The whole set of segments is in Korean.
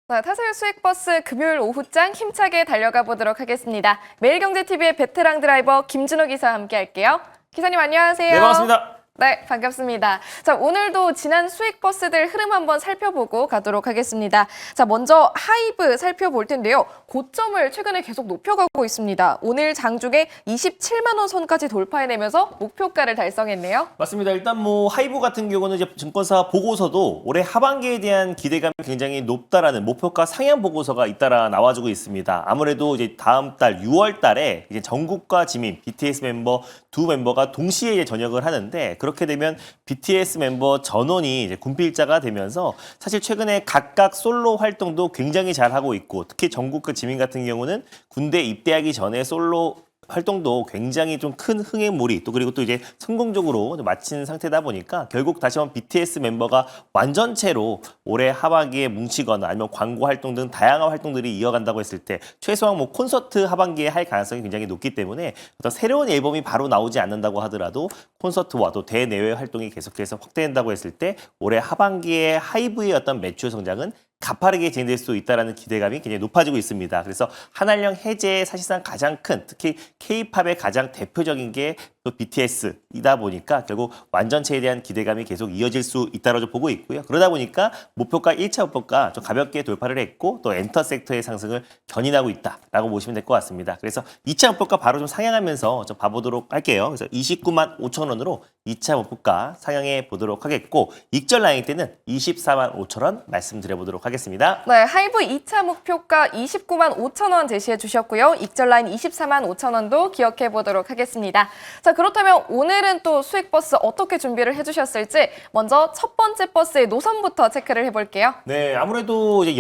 네, 타사율 수익버스 금요일 오후장 힘차게 달려가 보도록 하겠습니다. 매일경제TV의 베테랑 드라이버 김준호 기사와 함께 할게요. 기사님 안녕하세요. 네, 반갑습니다. 네, 반갑습니다. 자, 오늘도 지난 수익버스들 흐름 한번 살펴보고 가도록 하겠습니다. 자, 먼저 하이브 살펴볼 텐데요. 고점을 최근에 계속 높여가고 있습니다. 오늘 장중에 27만 원 선까지 돌파해내면서 목표가를 달성했네요. 맞습니다. 일단 하이브 같은 경우는 이제 증권사 보고서도 올해 하반기에 대한 기대감이 굉장히 높다라는 목표가 상향 보고서가 잇따라 나와주고 있습니다. 아무래도 이제 다음 달 6월 달에 이제 정국과 지민, BTS 멤버 두 멤버가 동시에 이제 전역을 하는데 그렇게 되면 BTS 멤버 전원이 이제 군필자가 되면서 사실 최근에 각각 솔로 활동도 굉장히 잘하고 있고 특히 정국과 지민 같은 경우는 군대 입대하기 전에 솔로 활동도 굉장히 좀 큰 흥행몰이 또 그리고 또 이제 성공적으로 마친 상태다 보니까 결국 다시 한번 BTS 멤버가 완전체로 올해 하반기에 뭉치거나 아니면 광고 활동 등 다양한 활동들이 이어간다고 했을 때 최소한 콘서트 하반기에 할 가능성이 굉장히 높기 때문에 어떤 새로운 앨범이 바로 나오지 않는다고 하더라도 콘서트와 또 대내외 활동이 계속해서 확대된다고 했을 때 올해 하반기에 하이브의 어떤 매출 성장은 가파르게 진행될 수 있다는 기대감이 굉장히 높아지고 있습니다. 그래서 한알령 해제의 사실상 가장 큰 특히 K-팝의 가장 대표적인 게 또 BTS이다 보니까 결국 완전체에 대한 기대감이 계속 이어질 수 있다고 보고 있고요. 그러다 보니까 목표가 1차 목표가 좀 가볍게 돌파를 했고 또 엔터 섹터의 상승을 견인하고 있다라고 보시면 될 것 같습니다. 그래서 2차 목표가 바로 좀 상향하면서 좀 봐보도록 할게요. 그래서 29만 5천 원으로 2차 목표가 상향해 보도록 하겠고 익절 라인 때는 24만 5천 원 말씀드려보도록 하겠습니다. 네, 하이브 2차 목표가 29만 5천 원 제시해 주셨고요. 익절 라인 24만 5천 원도 기억해 보도록 하겠습니다. 자, 그렇다면 오늘은 또 수익버스 어떻게 준비를 해주셨을지 먼저 첫 번째 버스의 노선부터 체크를 해볼게요. 네, 아무래도 이제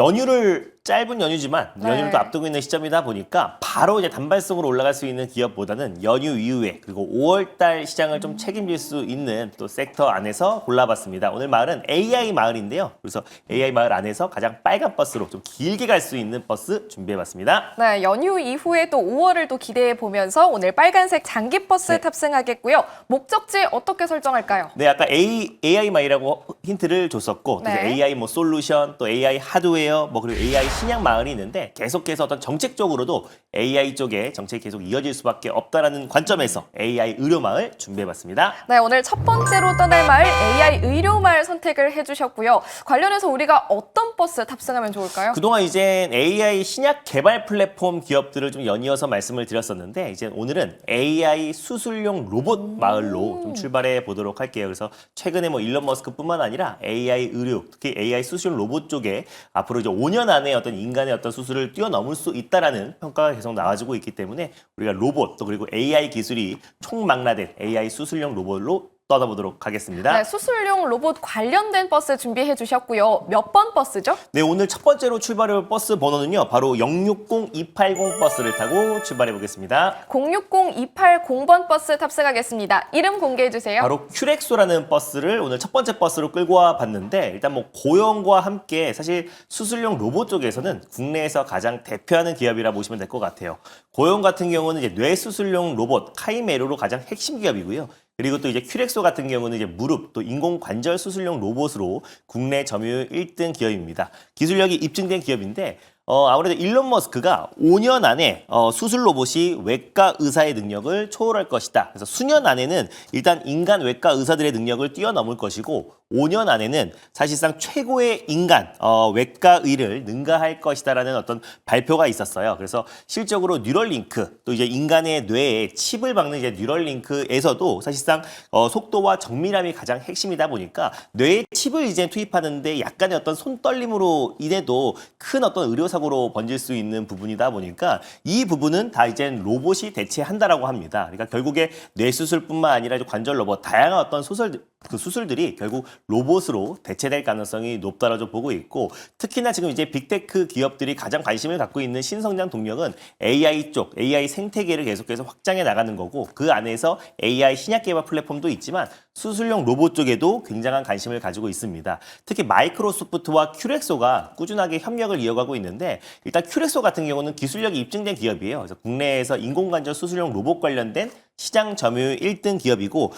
짧은 연휴지만 연휴를 또 앞두고 있는 시점이다 보니까 바로 이제 단발성으로 올라갈 수 있는 기업보다는 연휴 이후에 그리고 5월달 시장을 좀 책임질 수 있는 또 섹터 안에서 골라봤습니다. 오늘 마을은 AI 마을인데요. 그래서 AI 마을 안에서 가장 빨간 버스로 좀 길게 갈 수 있는 버스 준비해봤습니다. 네, 연휴 이후에 또 5월을 또 기대해 보면서 오늘 빨간색 장기 버스 탑승하겠고요. 목적지 어떻게 설정할까요? 네, 아까 AI 마을이라고 힌트를 줬었고 또 네. AI 솔루션, 또 AI 하드웨어, 그리고 AI 신약 마을이 있는데 계속해서 어떤 정책적으로도 AI 쪽에 정책이 계속 이어질 수밖에 없다라는 관점에서 AI 의료 마을 준비해봤습니다. 네, 오늘 첫 번째로 떠날 마을 AI 의료 마을 선택을 해주셨고요. 관련해서 우리가 어떤 버스 탑승하면 좋을까요? 그동안 이제 AI 신약 개발 플랫폼 기업들을 좀 연이어서 말씀을 드렸었는데 이제 오늘은 AI 수술용 로봇 마을로 좀 출발해 보도록 할게요. 그래서 최근에 일론 머스크뿐만 아니라 AI 의료, 특히 AI 수술용 로봇 쪽에 앞으로 이제 5년 안에 어떤 인간의 어떤 수술을 뛰어넘을 수 있다라는 평가가 계속 나와주고 있기 때문에 우리가 로봇 또 그리고 AI 기술이 총망라된 AI 수술용 로봇로 떠나보도록 하겠습니다. 네, 수술용 로봇 관련된 버스 준비해 주셨고요. 몇 번 버스죠? 네, 오늘 첫 번째로 출발할 버스 번호는요. 바로 060280 버스를 타고 출발해 보겠습니다. 060280번 버스 탑승하겠습니다. 이름 공개해 주세요. 바로 큐렉소라는 버스를 오늘 첫 번째 버스로 끌고 와 봤는데 일단 고용과 함께 사실 수술용 로봇 쪽에서는 국내에서 가장 대표하는 기업이라 보시면 될 것 같아요. 고용 같은 경우는 이제 뇌수술용 로봇 카이메로로 가장 핵심 기업이고요. 그리고 또 이제 큐렉소 같은 경우는 이제 무릎 또 인공관절 수술용 로봇으로 국내 점유율 1등 기업입니다. 기술력이 입증된 기업인데 아무래도 일론 머스크가 5년 안에 수술 로봇이 외과 의사의 능력을 초월할 것이다. 그래서 수년 안에는 일단 인간 외과 의사들의 능력을 뛰어넘을 것이고 5년 안에는 사실상 최고의 인간 외과의를 능가할 것이다라는 어떤 발표가 있었어요. 그래서 실적으로 뉴럴링크 또 이제 인간의 뇌에 칩을 박는 이제 뉴럴링크에서도 사실상 속도와 정밀함이 가장 핵심이다 보니까 뇌에 칩을 이제 투입하는데 약간의 어떤 손떨림으로 인해도 큰 어떤 의료 사고로 번질 수 있는 부분이다 보니까 이 부분은 다 이제 로봇이 대체한다라고 합니다. 그러니까 결국에 뇌 수술뿐만 아니라 관절 로봇 다양한 어떤 수술들이 결국 로봇으로 대체될 가능성이 높다라고 보고 있고 특히나 지금 이제 빅테크 기업들이 가장 관심을 갖고 있는 신성장 동력은 AI 쪽, AI 생태계를 계속해서 확장해 나가는 거고 그 안에서 AI 신약 개발 플랫폼도 있지만 수술용 로봇 쪽에도 굉장한 관심을 가지고 있습니다. 특히 마이크로소프트와 큐렉소가 꾸준하게 협력을 이어가고 있는데 일단 큐렉소 같은 경우는 기술력이 입증된 기업이에요. 그래서 국내에서 인공관절 수술용 로봇 관련된 시장 점유율 1등 기업이고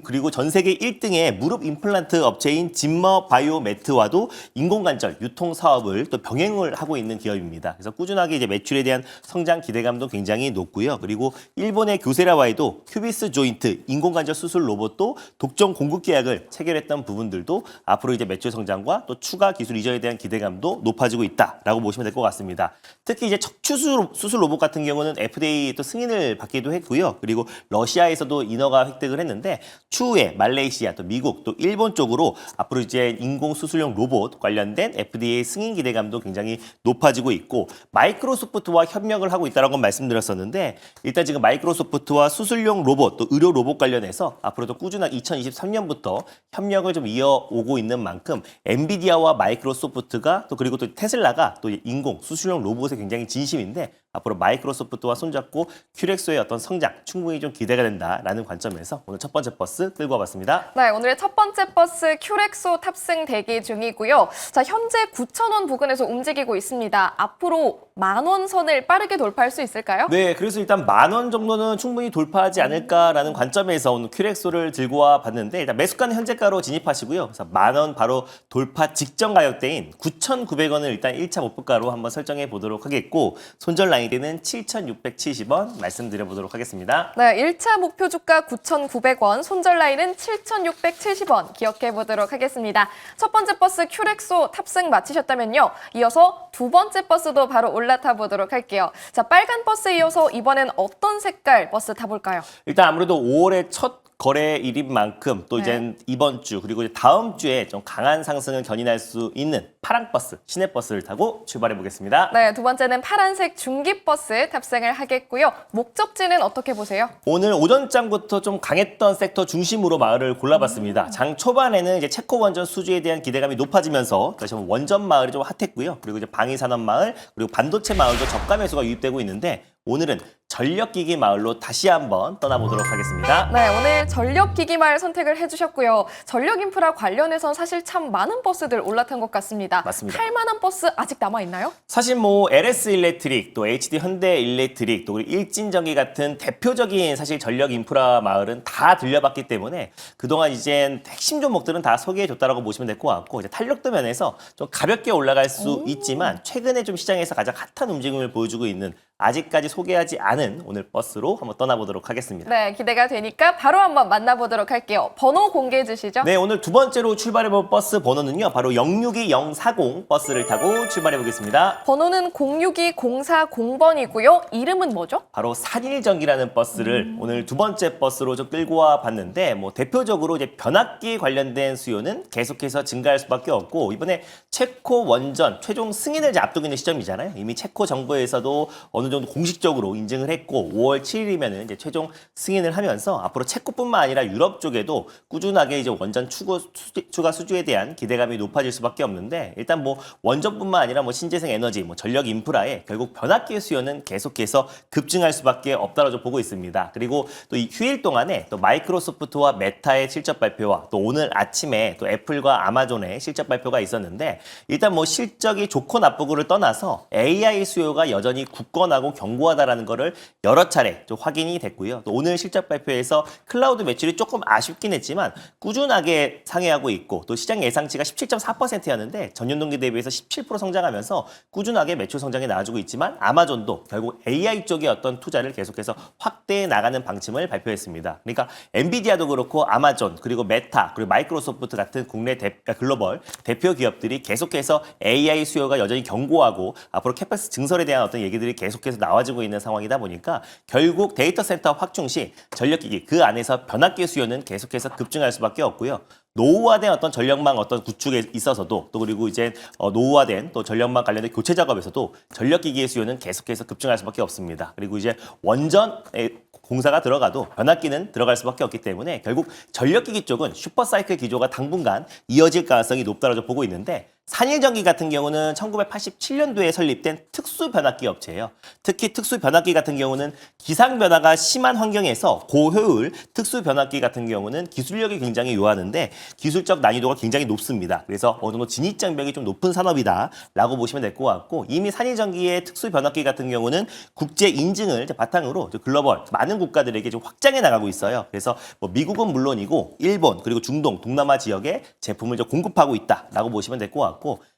그리고 전 세계 1등의 무릎 임플란트 업체인 짐머 바이오매트와도 인공관절 유통 사업을 또 병행을 하고 있는 기업입니다. 그래서 꾸준하게 이제 매출에 대한 성장 기대감도 굉장히 높고요. 그리고 일본의 교세라와에도 큐비스 조인트 인공관절 수술 로봇도 독점 공급 계약을 체결했던 부분들도 앞으로 이제 매출 성장과 또 추가 기술 이전에 대한 기대감도 높아지고 있다라고 보시면 될 것 같습니다. 특히 이제 척추 수술 로봇 같은 경우는 FDA 또 승인을 받기도 했고요. 그리고 러시아에서도 인허가 획득을 했는데 추후에 말레이시아, 또 미국, 또 일본 쪽으로 앞으로 이제 인공 수술용 로봇 관련된 FDA 승인 기대감도 굉장히 높아지고 있고 마이크로소프트와 협력을 하고 있다라고 말씀드렸었는데 일단 지금 마이크로소프트와 수술용 로봇, 또 의료 로봇 관련해서 앞으로도 꾸준하게 2023년부터 협력을 좀 이어오고 있는 만큼 엔비디아와 마이크로소프트가 또 그리고 또 테슬라가 또 인공 수술용 로봇에 굉장히 진심인데 앞으로 마이크로소프트와 손잡고 큐렉소의 어떤 성장 충분히 좀 기대가 된다라는 관점에서 오늘 첫 번째 버스 끌고 와봤습니다. 네, 오늘의 첫 번째 버스 큐렉소 탑승 대기 중이고요. 자, 현재 9,000원 부근에서 움직이고 있습니다. 앞으로 10,000원 선을 빠르게 돌파할 수 있을까요? 네, 그래서 일단 10,000원 정도는 충분히 돌파하지 않을까라는 관점에서 오늘 큐렉소를 들고 와봤는데 일단 매수가는 현재가로 진입하시고요. 그래서 10,000원 바로 돌파 직전 가격대인 9,900원을 일단 1차 목표가로 한번 설정해 보도록 하겠고 손절 라인대는 7,670원 말씀드려보도록 하겠습니다. 네, 1차 목표 주가 9,900원, 손절 라인은 7,670원 기억해 보도록 하겠습니다. 첫 번째 버스 큐렉소 탑승 마치셨다면요. 이어서 두 번째 버스도 바로 올라타 보도록 할게요. 자, 빨간 버스에 이어서 이번엔 어떤 색깔 버스 타볼까요? 일단 아무래도 5월의 첫 거래일인 만큼 또 이제 네. 이번 주 그리고 이제 다음 주에 좀 강한 상승을 견인할 수 있는 파랑버스, 시내버스를 타고 출발해 보겠습니다. 네, 두 번째는 파란색 중기버스 탑승을 하겠고요. 목적지는 어떻게 보세요? 오늘 오전장부터 좀 강했던 섹터 중심으로 마을을 골라봤습니다. 장 초반에는 이제 체코 원전 수주에 대한 기대감이 높아지면서 다시 한번 원전 마을이 좀 핫했고요. 그리고 이제 방위산업 마을, 그리고 반도체 마을도 저가 매수가 유입되고 있는데 오늘은 전력기기 마을로 다시 한번 떠나보도록 하겠습니다. 네, 오늘 전력기기마을 선택을 해주셨고요. 전력인프라 관련해선 사실 참 많은 버스들 올라탄 것 같습니다. 맞습니다. 탈만한 버스 아직 남아있나요? 사실 뭐 LS 일렉트릭, 또 HD 현대 일렉트릭, 또 일진전기 같은 대표적인 사실 전력 인프라 마을은 다 들려봤기 때문에 그동안 이제 핵심 종목들은 다 소개해줬다라고 보시면 될 것 같고 이제 탄력도 면에서 좀 가볍게 올라갈 수 있지만 최근에 좀 시장에서 가장 핫한 움직임을 보여주고 있는 아직까지 소개하지 않은 오늘 버스로 한번 떠나보도록 하겠습니다. 네, 기대가 되니까 바로 한번 만나보도록 할게요. 번호 공개해 주시죠. 네, 오늘 두 번째로 출발해볼 버스 번호는요. 바로 062040 버스를 타고 출발해 보겠습니다. 번호는 062040번이고요. 이름은 뭐죠? 바로 산일전기라는 버스를 오늘 두 번째 버스로 좀 끌고 와 봤는데 뭐 대표적으로 이제 변압기 관련된 수요는 계속해서 증가할 수밖에 없고 이번에 체코 원전 최종 승인을 이제 앞두고 있는 시점이잖아요. 이미 체코 정부에서도 어느 정도 공식적으로 인증을 했고 5월 7일이면은 이제 최종 승인을 하면서 앞으로 체코뿐만 아니라 유럽 쪽에도 꾸준하게 이제 원전 추가 수주에 대한 기대감이 높아질 수밖에 없는데 일단 뭐 원전뿐만 아니라 뭐 신재생 에너지, 뭐 전력 인프라에 결국 변압기 수요는 계속해서 급증할 수밖에 없다라고 보고 있습니다. 그리고 또 이 휴일 동안에 또 마이크로소프트와 메타의 실적 발표와 또 오늘 아침에 또 애플과 아마존의 실적 발표가 있었는데 일단 뭐 실적이 좋고 나쁘고를 떠나서 AI 수요가 여전히 굳건하고 견고하다라는 거를 여러 차례 좀 확인이 됐고요. 또 오늘 실적 발표에서 클라우드 매출이 조금 아쉽긴 했지만 꾸준하게 상회하고 있고 또 시장 예상치가 17.4%였는데 전년 동기 대비해서 17% 성장하면서 꾸준하게 매출 성장이 나와주고 있지만 아마존도 결국 AI 쪽의 어떤 투자를 계속해서 확대해 나가는 방침을 발표했습니다. 그러니까 엔비디아도 그렇고 아마존 그리고 메타 그리고 마이크로소프트 같은 국내 글로벌 대표 기업들이 계속해서 AI 수요가 여전히 견고하고 앞으로 캐패스 증설에 대한 어떤 얘기들이 계속해서 나와지고 있는 상황이다 보니까 결국 데이터 센터 확충 시 전력기기 그 안에서 변압기 수요는 계속해서 급증할 수밖에 없고요. 노후화된 어떤 전력망 어떤 구축에 있어서도 또 그리고 이제 노후화된 또 전력망 관련된 교체 작업에서도 전력기기의 수요는 계속해서 급증할 수밖에 없습니다. 그리고 이제 원전에 공사가 들어가도 변압기는 들어갈 수밖에 없기 때문에 결국 전력기기 쪽은 슈퍼사이클 기조가 당분간 이어질 가능성이 높다고 보고 있는데 산일전기 같은 경우는 1987년도에 설립된 특수 변압기 업체예요. 특히 특수 변압기 같은 경우는 기상 변화가 심한 환경에서 고효율 특수 변압기 같은 경우는 기술력이 굉장히 요하는데 기술적 난이도가 굉장히 높습니다. 그래서 어느 정도 진입장벽이 좀 높은 산업이다라고 보시면 될 것 같고 이미 산일전기의 특수 변압기 같은 경우는 국제 인증을 이제 바탕으로 글로벌 많은 국가들에게 좀 확장해 나가고 있어요. 그래서 뭐 미국은 물론이고 일본 그리고 중동, 동남아 지역에 제품을 이제 공급하고 있다라고 보시면 될 것 같고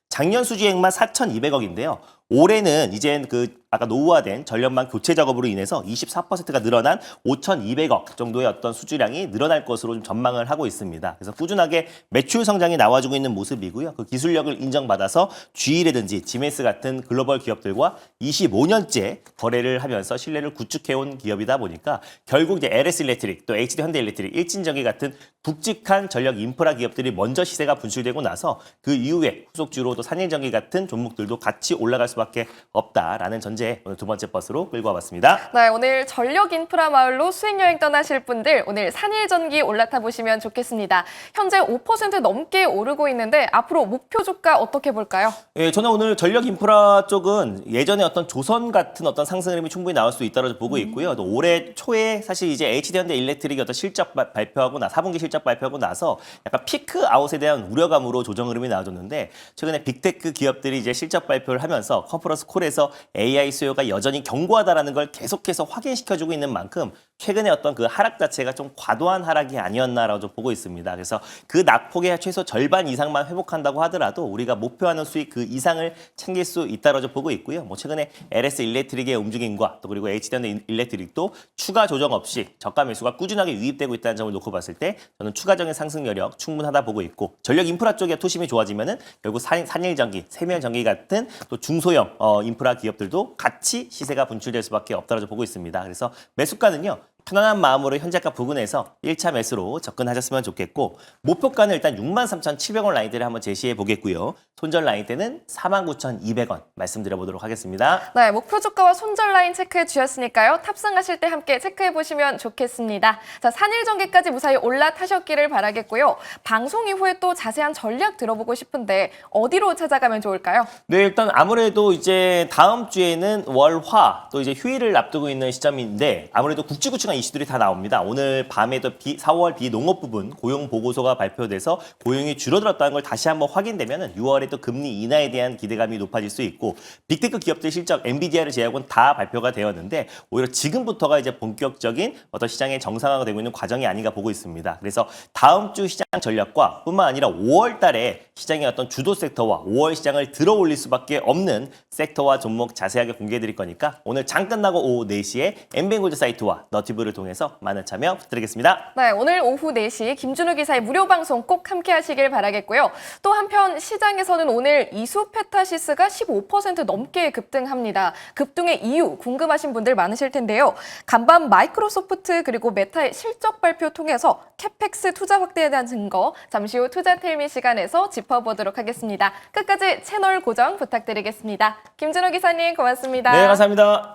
작년 수주액만 4,200억인데요. 올해는 이젠 아까 노후화된 전력망 교체 작업으로 인해서 24%가 늘어난 5,200억 정도의 어떤 수주량이 늘어날 것으로 좀 전망을 하고 있습니다. 그래서 꾸준하게 매출 성장이 나와주고 있는 모습이고요. 그 기술력을 인정받아서 GE라든지 지메스 같은 글로벌 기업들과 25년째 거래를 하면서 신뢰를 구축해온 기업이다 보니까 결국 이제 LS 일렉트릭 또 HD 현대일렉트릭, 일진전기 같은 굵직한 전력 인프라 기업들이 먼저 시세가 분출되고 나서 그 이후에 후속주로 또 산일전기 같은 종목들도 같이 올라갈 수밖에 없다라는 전제 오늘 두 번째 버스로 끌고 와봤습니다. 네, 오늘 전력 인프라 마을로 수익여행 떠나실 분들 오늘 산일전기 올라타 보시면 좋겠습니다. 현재 5% 넘게 오르고 있는데 앞으로 목표 주가 어떻게 볼까요? 예, 저는 오늘 전력 인프라 쪽은 예전에 어떤 조선 같은 어떤 상승 흐름이 충분히 나올 수 있다고 보고 있고요. 또 올해 초에 사실 이제 HD 현대 일렉트릭이 어떤 실적 발표하고 4분기 실적 발표하고 나서 약간 피크 아웃에 대한 우려감으로 조정 흐름이 나와줬는데 최근에 빅테크 기업들이 이제 실적 발표를 하면서 컨퍼런스 콜에서 AI 수요가 여전히 견고하다라는 걸 계속해서 확인시켜주고 있는 만큼 최근에 어떤 그 하락 자체가 좀 과도한 하락이 아니었나라고 좀 보고 있습니다. 그래서 그 낙폭의 최소 절반 이상만 회복한다고 하더라도 우리가 목표하는 수익 그 이상을 챙길 수 있다고 좀 보고 있고요. 뭐 최근에 LS 일렉트릭의 움직임과 또 그리고 HD현대 일렉트릭도 추가 조정 없이 저가 매수가 꾸준하게 유입되고 있다는 점을 놓고 봤을 때 저는 추가적인 상승 여력 충분하다 보고 있고 전력 인프라 쪽에 투심이 좋아지면은 결국 산일전기, 세면전기 같은 또 중소형 인프라 기업들도 같이 시세가 분출될 수밖에 없다고 보고 있습니다. 그래서 매수가는요. 편안한 마음으로 현재가 부근에서 1차 매수로 접근하셨으면 좋겠고 목표가는 일단 63,700원 라인대를 한번 제시해 보겠고요. 손절 라인대는 49,200원 말씀드려보도록 하겠습니다. 네, 목표 주가와 손절 라인 체크해 주셨으니까요. 탑승하실 때 함께 체크해 보시면 좋겠습니다. 자, 산일전기까지 무사히 올라타셨기를 바라겠고요. 방송 이후에 또 자세한 전략 들어보고 싶은데 어디로 찾아가면 좋을까요? 네, 일단 아무래도 이제 다음 주에는 월화 또 이제 휴일을 앞두고 있는 시점인데 아무래도 굵직굵직한 이슈들이 다 나옵니다. 오늘 밤에도 4월 비농업 부분 고용 보고서가 발표돼서 고용이 줄어들었다는 걸 다시 한번 확인되면 6월에 또 금리 인하에 대한 기대감이 높아질 수 있고 빅테크 기업들 실적 엔비디아를 제외하고는 다 발표가 되었는데 오히려 지금부터가 이제 본격적인 어떤 시장의 정상화가 되고 있는 과정이 아닌가 보고 있습니다. 그래서 다음 주 시장 전략과 뿐만 아니라 5월 달에 시장의 어떤 주도 섹터와 5월 시장을 들어 올릴 수밖에 없는 섹터와 종목 자세하게 공개해 드릴 거니까 오늘 장 끝나고 오후 4시에 엠뱅골드 사이트와 너튜브를 통해서 많은 참여 부탁드리겠습니다. 네, 오늘 오후 4시 김준우 기사의 무료 방송 꼭 함께 하시길 바라겠고요. 또 한편 시장에서는 오늘 이수페타시스가 15% 넘게 급등합니다. 급등의 이유 궁금하신 분들 많으실 텐데요. 간밤 마이크로소프트 그리고 메타의 실적 발표 통해서 캐펙스 투자 확대에 대한 증거 잠시 후 투자텔미 시간에서 짚어보도록 하겠습니다. 끝까지 채널 고정 부탁드리겠습니다. 김준우 기사님 고맙습니다. 네, 감사합니다.